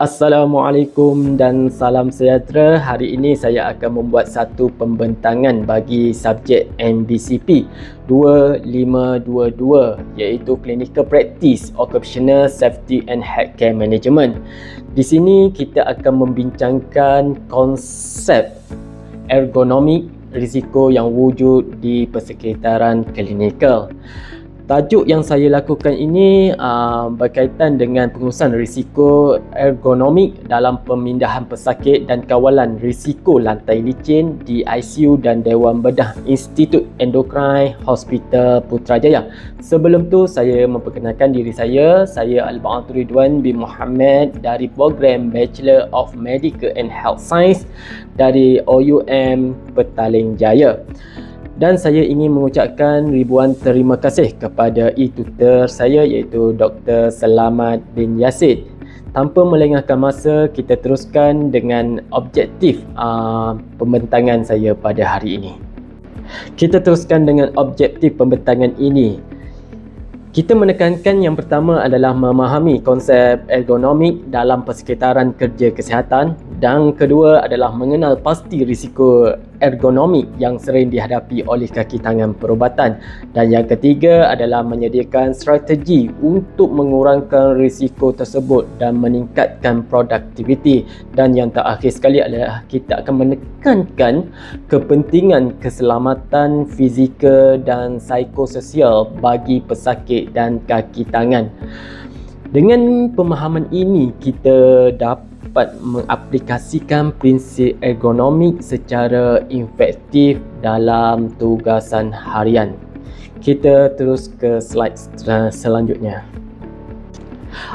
Assalamualaikum dan salam sejahtera. Hari ini saya akan membuat satu pembentangan bagi subjek MBCP 2522 iaitu Clinical Practice Occupational Safety and Healthcare Management. Di sini kita akan membincangkan konsep ergonomik risiko yang wujud di persekitaran klinikal. Tajuk yang saya lakukan ini berkaitan dengan pengurusan risiko ergonomik dalam pemindahan pesakit dan kawalan risiko lantai licin di ICU dan Dewan Bedah Institut Endokrin Hospital Putrajaya. Sebelum tu saya memperkenalkan diri saya Al-Ba'ath Ridwan bin Muhammad dari program Bachelor of Medical and Health Science dari OUM Petaling Jaya. Dan saya ingin mengucapkan ribuan terima kasih kepada e-tutor saya iaitu Dr. Selamat bin Yasid. Tanpa melengahkan masa, kita teruskan dengan objektif pembentangan saya pada hari ini. Kita teruskan dengan objektif pembentangan ini. Kita menekankan yang pertama adalah memahami konsep ergonomik dalam persekitaran kerja kesihatan, dan kedua adalah mengenal pasti risiko ergonomik yang sering dihadapi oleh kaki tangan perubatan, dan yang ketiga adalah menyediakan strategi untuk mengurangkan risiko tersebut dan meningkatkan produktiviti, dan yang terakhir sekali adalah kita akan menekankan kepentingan keselamatan fizikal dan psikososial bagi pesakit dan kaki tangan. Dengan pemahaman ini, kita dapat mengaplikasikan prinsip ergonomik secara efektif dalam tugasan harian. Kita terus ke slide selanjutnya.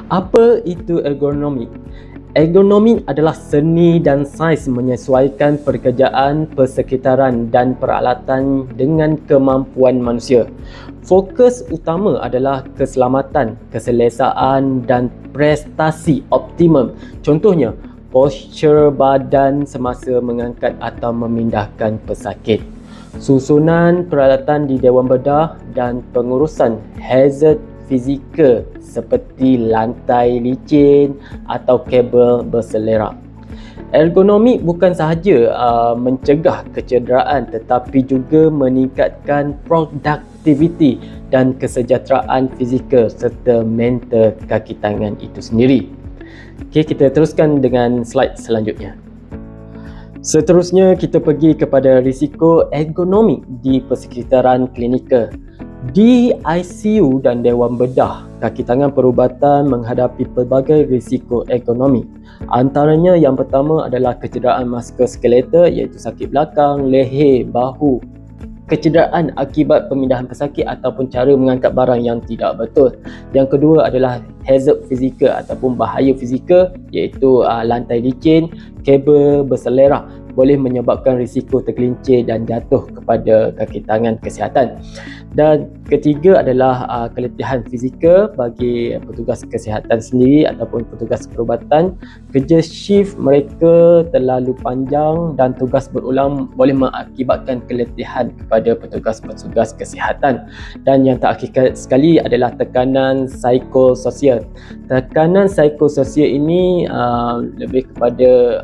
Apa itu ergonomik? Ergonomik adalah seni dan sains menyesuaikan pekerjaan persekitaran dan peralatan dengan kemampuan manusia. Fokus utama adalah keselamatan, keselesaan dan prestasi optimum. Contohnya, postur badan semasa mengangkat atau memindahkan pesakit, susunan peralatan di Dewan Bedah dan pengurusan hazard fizikal seperti lantai licin atau kabel berselerak. Ergonomik bukan sahaja mencegah kecederaan tetapi juga meningkatkan produktiviti dan kesejahteraan fizikal serta mental kaki tangan itu sendiri. Okey, kita teruskan dengan slide selanjutnya. Seterusnya kita pergi kepada risiko ergonomik di persekitaran klinikal. Di ICU dan Dewan Bedah, kaki tangan perubatan menghadapi pelbagai risiko ergonomik. Antaranya yang pertama adalah kecederaan muskuloskeletal iaitu sakit belakang, leher, bahu, kecederaan akibat pemindahan pesakit ataupun cara mengangkat barang yang tidak betul. Yang kedua adalah hazard fizikal ataupun bahaya fizikal iaitu lantai licin, kabel berselerak boleh menyebabkan risiko tergelincir dan jatuh kepada kaki tangan kesihatan. Dan ketiga adalah keletihan fizikal bagi petugas kesihatan sendiri ataupun petugas perubatan. Kerja shift mereka terlalu panjang dan tugas berulang boleh mengakibatkan keletihan kepada petugas-petugas kesihatan. Dan yang terakhir sekali adalah tekanan psikososial. Tekanan psikososial ini lebih kepada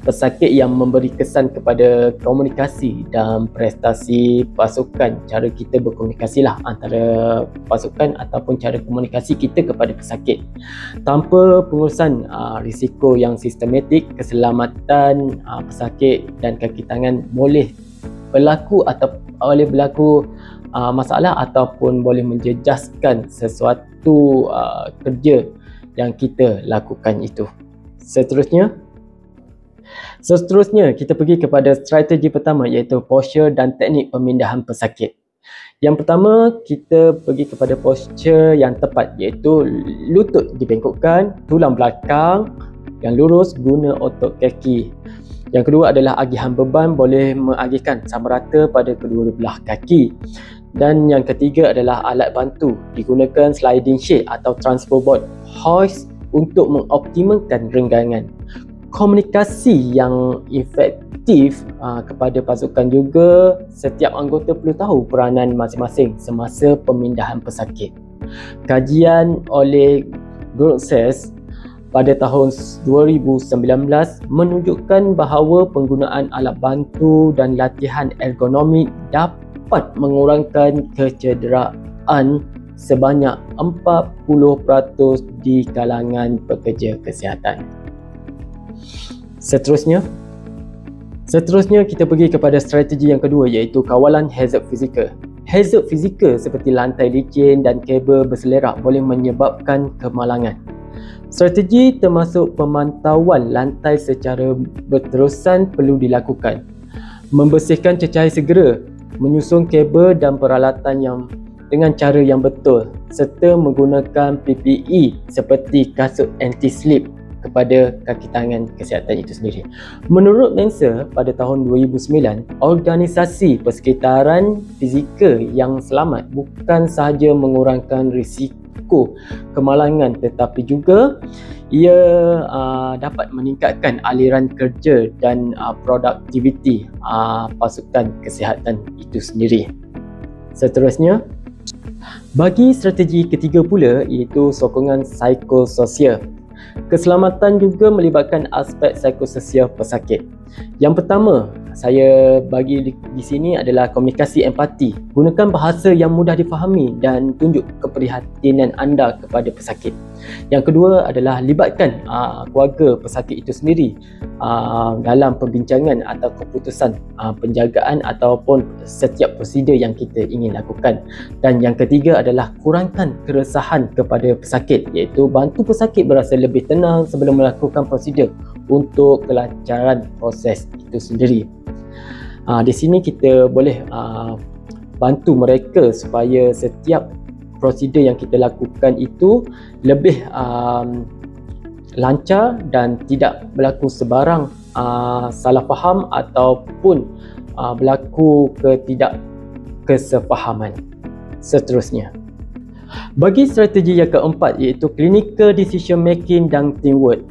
pesakit yang memberi kesan kepada komunikasi dan prestasi pasukan. Cara kita berkomunikasi lah antara pasukan ataupun cara komunikasi kita kepada pesakit. Tanpa pengurusan risiko yang sistematik, keselamatan pesakit dan kaki tangan boleh berlaku masalah ataupun boleh menjejaskan sesuatu kerja yang kita lakukan itu. Seterusnya kita pergi kepada strategi pertama iaitu postur dan teknik pemindahan pesakit. Yang pertama, kita pergi kepada postur yang tepat iaitu lutut dibengkokkan, tulang belakang yang lurus guna otot kaki. Yang kedua adalah agihan beban boleh mengagihkan sama rata pada kedua belah kaki. Dan yang ketiga adalah alat bantu digunakan sliding shade atau transport board hoist untuk mengoptimalkan renggangan. Komunikasi yang efektif kepada pasukan juga, setiap anggota perlu tahu peranan masing-masing semasa pemindahan pesakit. Kajian oleh Grotses pada tahun 2019 menunjukkan bahawa penggunaan alat bantu dan latihan ergonomik dapat mengurangkan kecederaan sebanyak 40% di kalangan pekerja kesihatan. Seterusnya kita pergi kepada strategi yang kedua, iaitu kawalan hazard fizikal. Hazard fizikal seperti lantai licin dan kabel berselerak boleh menyebabkan kemalangan. Strategi termasuk pemantauan lantai secara berterusan perlu dilakukan. Membersihkan cecair segera, menyusun kabel dan peralatan dengan cara yang betul, serta menggunakan PPE seperti kasut anti-slip kepada kaki tangan kesihatan itu sendiri. Menurut Lancer, pada tahun 2009, organisasi persekitaran fizikal yang selamat bukan sahaja mengurangkan risiko kemalangan, tetapi juga ia dapat meningkatkan aliran kerja dan produktiviti pasukan kesihatan itu sendiri. Seterusnya, bagi strategi ketiga pula, iaitu sokongan psikososial. Keselamatan juga melibatkan aspek psikososial pesakit. Yang pertama saya bagi di sini adalah komunikasi empati. Gunakan bahasa yang mudah difahami dan tunjuk keprihatinan anda kepada pesakit. Yang kedua adalah libatkan keluarga pesakit itu sendiri dalam perbincangan atau keputusan penjagaan ataupun setiap prosedur yang kita ingin lakukan. Dan yang ketiga adalah kurangkan keresahan kepada pesakit, iaitu bantu pesakit berasa lebih tenang sebelum melakukan prosedur untuk kelancaran proses itu sendiri. Di sini kita boleh bantu mereka supaya setiap prosedur yang kita lakukan itu lebih lancar dan tidak berlaku sebarang salah faham ataupun berlaku ketidakkesefahaman. Seterusnya, bagi strategi yang keempat, iaitu clinical decision making dan teamwork.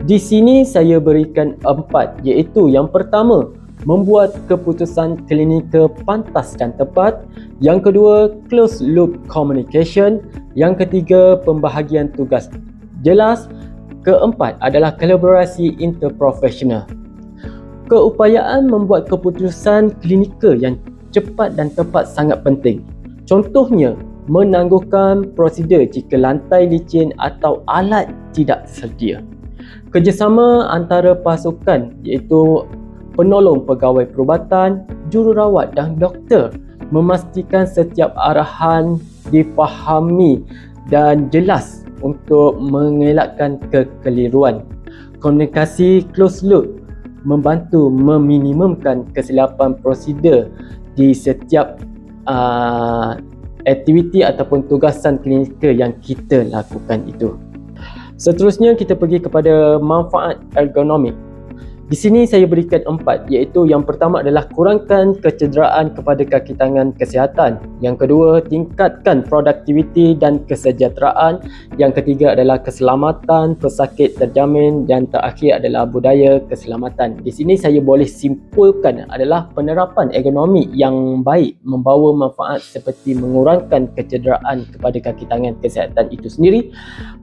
Di sini saya berikan 4, iaitu yang pertama, membuat keputusan klinikal pantas dan tepat. Yang kedua, closed loop communication. Yang ketiga, pembahagian tugas jelas. Keempat adalah kolaborasi interprofesional. Keupayaan membuat keputusan klinikal yang cepat dan tepat sangat penting. Contohnya, menangguhkan prosedur jika lantai licin atau alat tidak sedia. Kerjasama antara pasukan, iaitu penolong pegawai perubatan, jururawat dan doktor, memastikan setiap arahan difahami dan jelas untuk mengelakkan kekeliruan. Komunikasi closed loop membantu meminimumkan kesilapan prosedur di setiap aktiviti ataupun tugasan klinikal yang kita lakukan itu. Seterusnya kita pergi kepada manfaat ergonomik. Di sini saya berikan 4, iaitu yang pertama adalah kurangkan kecederaan kepada kaki tangan kesihatan. Yang kedua, tingkatkan produktiviti dan kesejahteraan. Yang ketiga adalah keselamatan pesakit terjamin, dan terakhir adalah budaya keselamatan. Di sini saya boleh simpulkan adalah penerapan ergonomik yang baik membawa manfaat seperti mengurangkan kecederaan kepada kaki tangan kesihatan itu sendiri,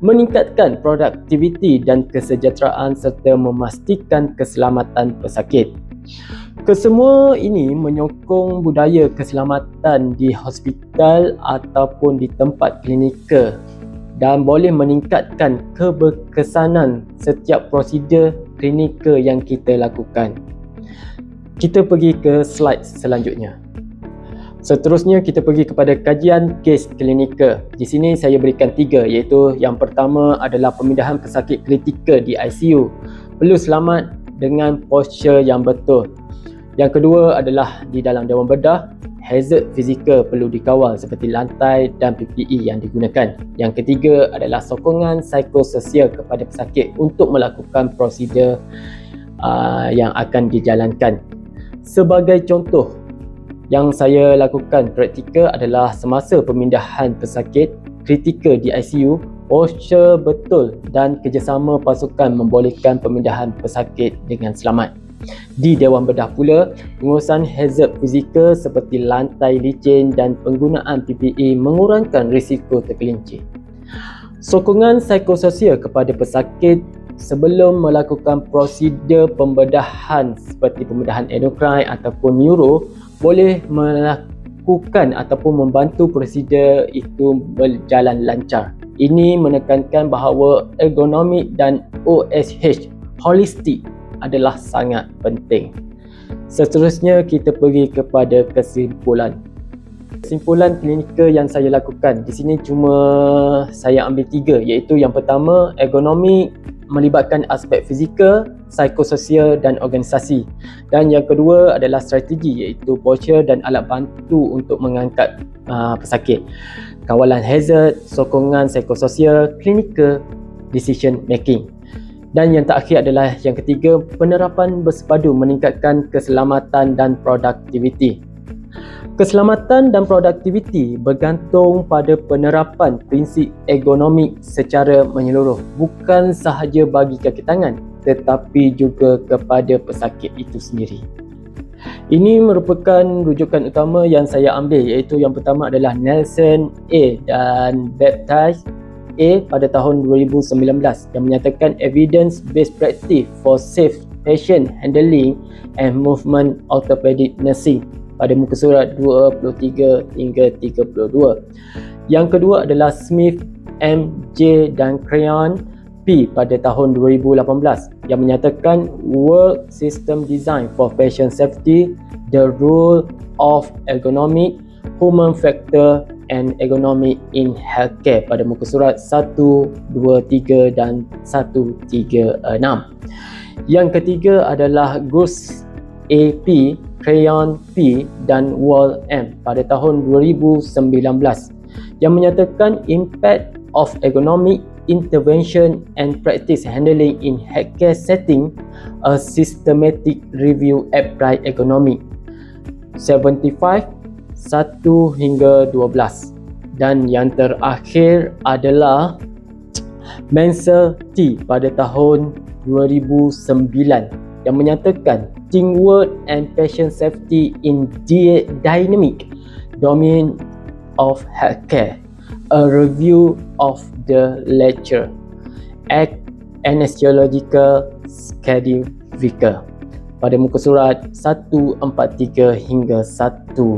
meningkatkan produktiviti dan kesejahteraan serta memastikan keselamatan pesakit. Kesemua ini menyokong budaya keselamatan di hospital ataupun di tempat klinikal dan boleh meningkatkan keberkesanan setiap prosedur klinikal yang kita lakukan. Kita pergi ke slide selanjutnya. Seterusnya kita pergi kepada kajian kes klinikal. Di sini saya berikan 3, iaitu yang pertama adalah pemindahan pesakit kritikal di ICU. Perlu selamat dengan posture yang betul. Yang kedua adalah di dalam dewan bedah, hazard fizikal perlu dikawal seperti lantai dan PPE yang digunakan. Yang ketiga adalah sokongan psikososial kepada pesakit untuk melakukan prosedur yang akan dijalankan. Sebagai contoh, yang saya lakukan praktikal adalah semasa pemindahan pesakit kritikal di ICU, posture betul dan kerjasama pasukan membolehkan pemindahan pesakit dengan selamat. Di dewan bedah pula, pengurusan hazard fizikal seperti lantai licin dan penggunaan PPE mengurangkan risiko tergelincir. Sokongan psikososial kepada pesakit sebelum melakukan prosedur pembedahan seperti pembedahan endokrin ataupun neuro boleh melakukan ataupun membantu prosedur itu berjalan lancar. Ini menekankan bahawa ergonomik dan OSH holistik adalah sangat penting. Seterusnya kita pergi kepada kesimpulan. Kesimpulan klinikal yang saya lakukan di sini cuma saya ambil 3, iaitu yang pertama, ergonomi melibatkan aspek fizikal, psikososial dan organisasi. Dan yang kedua adalah strategi, iaitu posture dan alat bantu untuk mengangkat pesakit. Kawalan hazard, sokongan psikososial, clinical decision making. Dan yang terakhir adalah yang ketiga, penerapan bersepadu meningkatkan keselamatan dan produktiviti. Keselamatan dan produktiviti bergantung pada penerapan prinsip ergonomik secara menyeluruh, bukan sahaja bagi kaki tangan tetapi juga kepada pesakit itu sendiri. Ini merupakan rujukan utama yang saya ambil, iaitu yang pertama adalah Nelson A dan Baptiste A pada tahun 2019 yang menyatakan evidence-based practice for safe patient handling and movement orthopedic nursing pada muka surat 23 hingga 32. Yang kedua adalah Smith, M, J dan Crayon P pada tahun 2018 yang menyatakan Work System Design for Patient Safety, the Role of Ergonomic, Human Factor and Ergonomic in Healthcare pada muka surat 123 dan 136. Yang ketiga adalah Gus AP, Crayon P dan Wall M pada tahun 2019 yang menyatakan impact of ergonomic intervention and practice handling in healthcare setting, a systematic review applied ergonomic 75 1 hingga 12. Dan yang terakhir adalah Mansell T pada tahun 2009 yang menyatakan teamwork and patient safety in dynamic domain of healthcare, a review of the lecture, anesthesiological schedule pada muka surat 143 hingga 151.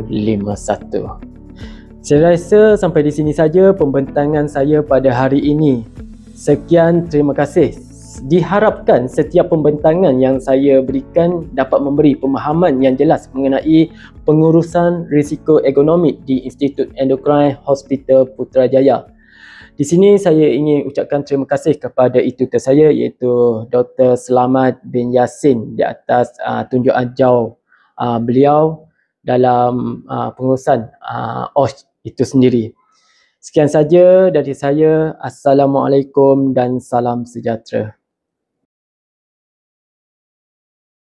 Saya rasa sampai di sini saja pembentangan saya pada hari ini. Sekian, terima kasih. Diharapkan setiap pembentangan yang saya berikan dapat memberi pemahaman yang jelas mengenai pengurusan risiko ergonomik di Institut Endokrin Hospital Putrajaya. Di sini saya ingin ucapkan terima kasih kepada tutor saya, iaitu Dr. Selamat bin Yassin, di atas tunjuk ajar beliau dalam pengurusan OSH itu sendiri. Sekian saja dari saya. Assalamualaikum dan salam sejahtera.